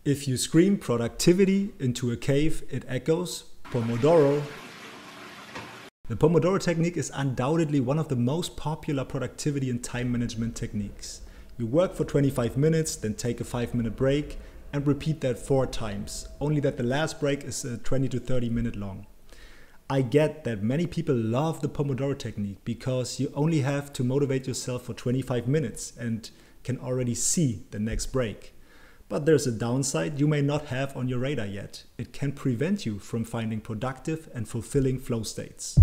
If you scream productivity into a cave, it echoes Pomodoro. The Pomodoro technique is undoubtedly one of the most popular productivity and time management techniques. You work for 25 minutes, then take a 5-minute break and repeat that 4 times, only that the last break is 20 to 30 minutes long. I get that many people love the Pomodoro technique because you only have to motivate yourself for 25 minutes and can already see the next break. But there's a downside you may not have on your radar yet. It can prevent you from finding productive and fulfilling flow states.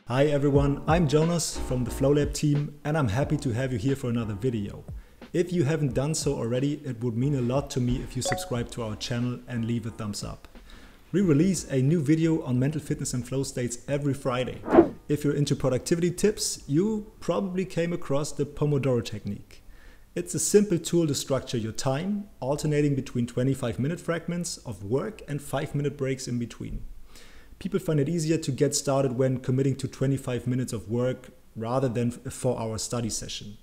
Hi everyone, I'm Jonas from the Flow Lab team and I'm happy to have you here for another video. If you haven't done so already, it would mean a lot to me if you subscribe to our channel and leave a thumbs up. We release a new video on mental fitness and flow states every Friday. If you're into productivity tips, you probably came across the Pomodoro technique. It's a simple tool to structure your time, alternating between 25-minute fragments of work and 5-minute breaks in between. People find it easier to get started when committing to 25 minutes of work rather than a 4-hour study session.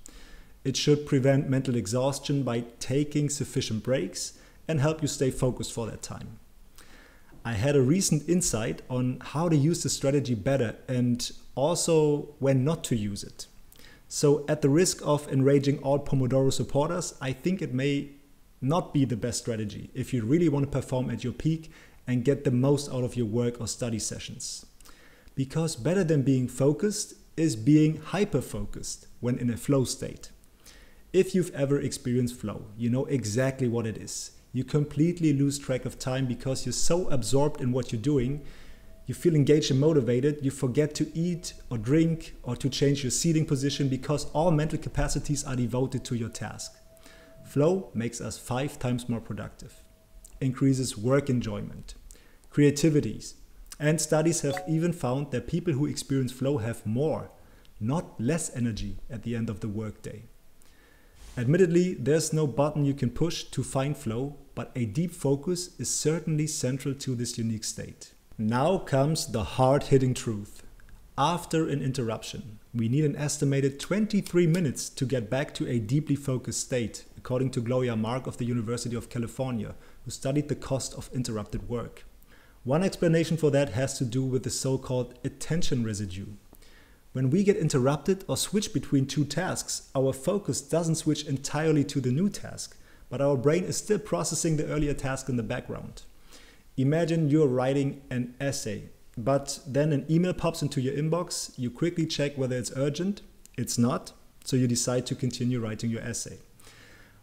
It should prevent mental exhaustion by taking sufficient breaks and help you stay focused for that time. I had a recent insight on how to use the strategy better and also when not to use it. So at the risk of enraging all Pomodoro supporters, I think it may not be the best strategy if you really want to perform at your peak and get the most out of your work or study sessions. Because better than being focused is being hyper-focused when in a flow state. If you've ever experienced flow, you know exactly what it is. You completely lose track of time because you're so absorbed in what you're doing. You feel engaged and motivated. You forget to eat or drink or to change your seating position because all mental capacities are devoted to your task. Flow makes us 5 times more productive, increases work enjoyment, creativity, and studies have even found that people who experience flow have more, not less energy at the end of the workday. Admittedly, there's no button you can push to find flow, but a deep focus is certainly central to this unique state. Now comes the hard-hitting truth. After an interruption, we need an estimated 23 minutes to get back to a deeply focused state, according to Gloria Mark of the University of California, who studied the cost of interrupted work. One explanation for that has to do with the so-called attention residue. When we get interrupted or switch between 2 tasks, our focus doesn't switch entirely to the new task, but our brain is still processing the earlier task in the background. Imagine you're writing an essay, but then an email pops into your inbox. You quickly check whether it's urgent. It's not, so you decide to continue writing your essay.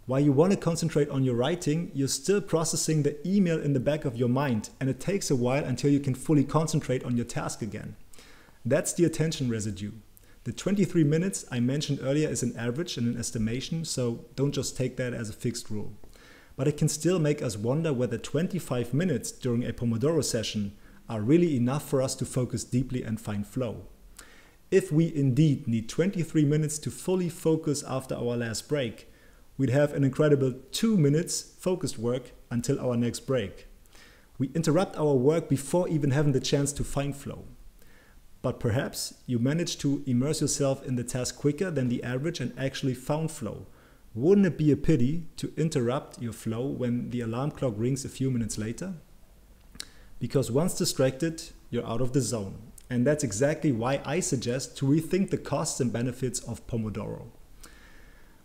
While you want to concentrate on your writing, you're still processing the email in the back of your mind, and it takes a while until you can fully concentrate on your task again. That's the attention residue. The 23 minutes I mentioned earlier is an average and an estimation, so don't just take that as a fixed rule. But it can still make us wonder whether 25 minutes during a Pomodoro session are really enough for us to focus deeply and find flow. If we indeed need 23 minutes to fully focus after our last break, we'd have an incredible 2 minutes focused work until our next break. We interrupt our work before even having the chance to find flow. But perhaps you managed to immerse yourself in the task quicker than the average and actually found flow. Wouldn't it be a pity to interrupt your flow when the alarm clock rings a few minutes later? Because once distracted, you're out of the zone. And that's exactly why I suggest to rethink the costs and benefits of Pomodoro.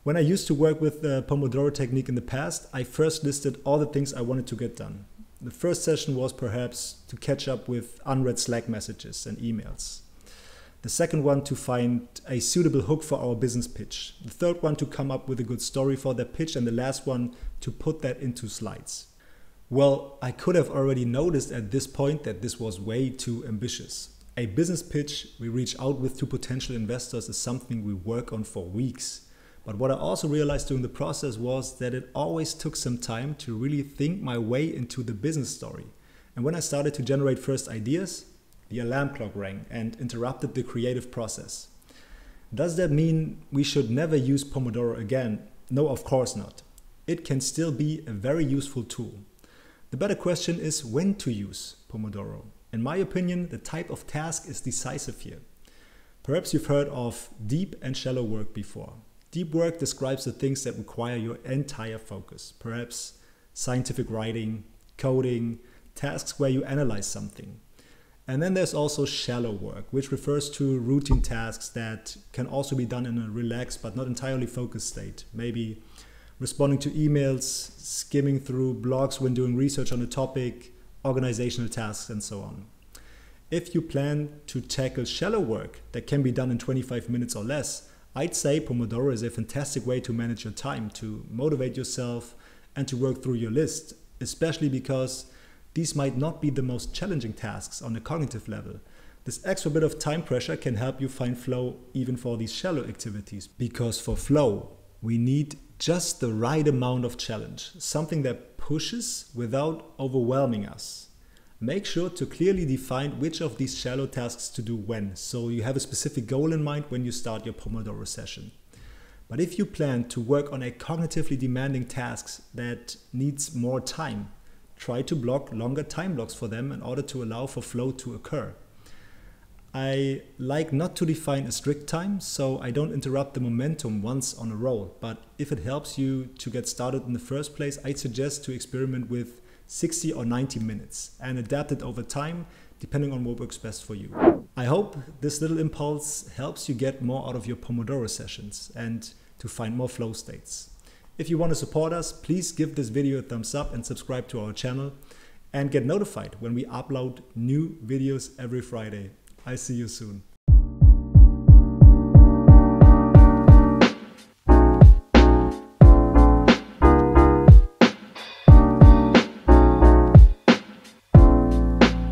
When I used to work with the Pomodoro technique in the past, I first listed all the things I wanted to get done. The first session was perhaps to catch up with unread Slack messages and emails. The second one to find a suitable hook for our business pitch. The third one to come up with a good story for that pitch, and the last one to put that into slides. Well, I could have already noticed at this point that this was way too ambitious. A business pitch we reach out with to potential investors is something we work on for weeks. But what I also realized during the process was that it always took some time to really think my way into the business story. And when I started to generate first ideas, the alarm clock rang and interrupted the creative process. Does that mean we should never use Pomodoro again? No, of course not. It can still be a very useful tool. The better question is when to use Pomodoro. In my opinion, the type of task is decisive here. Perhaps you've heard of deep and shallow work before. Deep work describes the things that require your entire focus. Perhaps scientific writing, coding, tasks where you analyze something. And then there's also shallow work, which refers to routine tasks that can also be done in a relaxed but not entirely focused state. Maybe responding to emails, skimming through blogs when doing research on a topic, organizational tasks, and so on. If you plan to tackle shallow work that can be done in 25 minutes or less, I'd say Pomodoro is a fantastic way to manage your time, to motivate yourself, and to work through your list, especially because these might not be the most challenging tasks on a cognitive level. This extra bit of time pressure can help you find flow even for these shallow activities, because for flow, we need just the right amount of challenge, something that pushes without overwhelming us. Make sure to clearly define which of these shallow tasks to do when, so you have a specific goal in mind when you start your Pomodoro session. But if you plan to work on a cognitively demanding task that needs more time, try to block longer time blocks for them in order to allow for flow to occur. I like not to define a strict time, so I don't interrupt the momentum once on a roll. But if it helps you to get started in the first place, I'd suggest to experiment with 60 or 90 minutes and adapt it over time, depending on what works best for you. I hope this little impulse helps you get more out of your Pomodoro sessions and to find more flow states. If you want to support us, please give this video a thumbs up and subscribe to our channel and get notified when we upload new videos every Friday. I see you soon.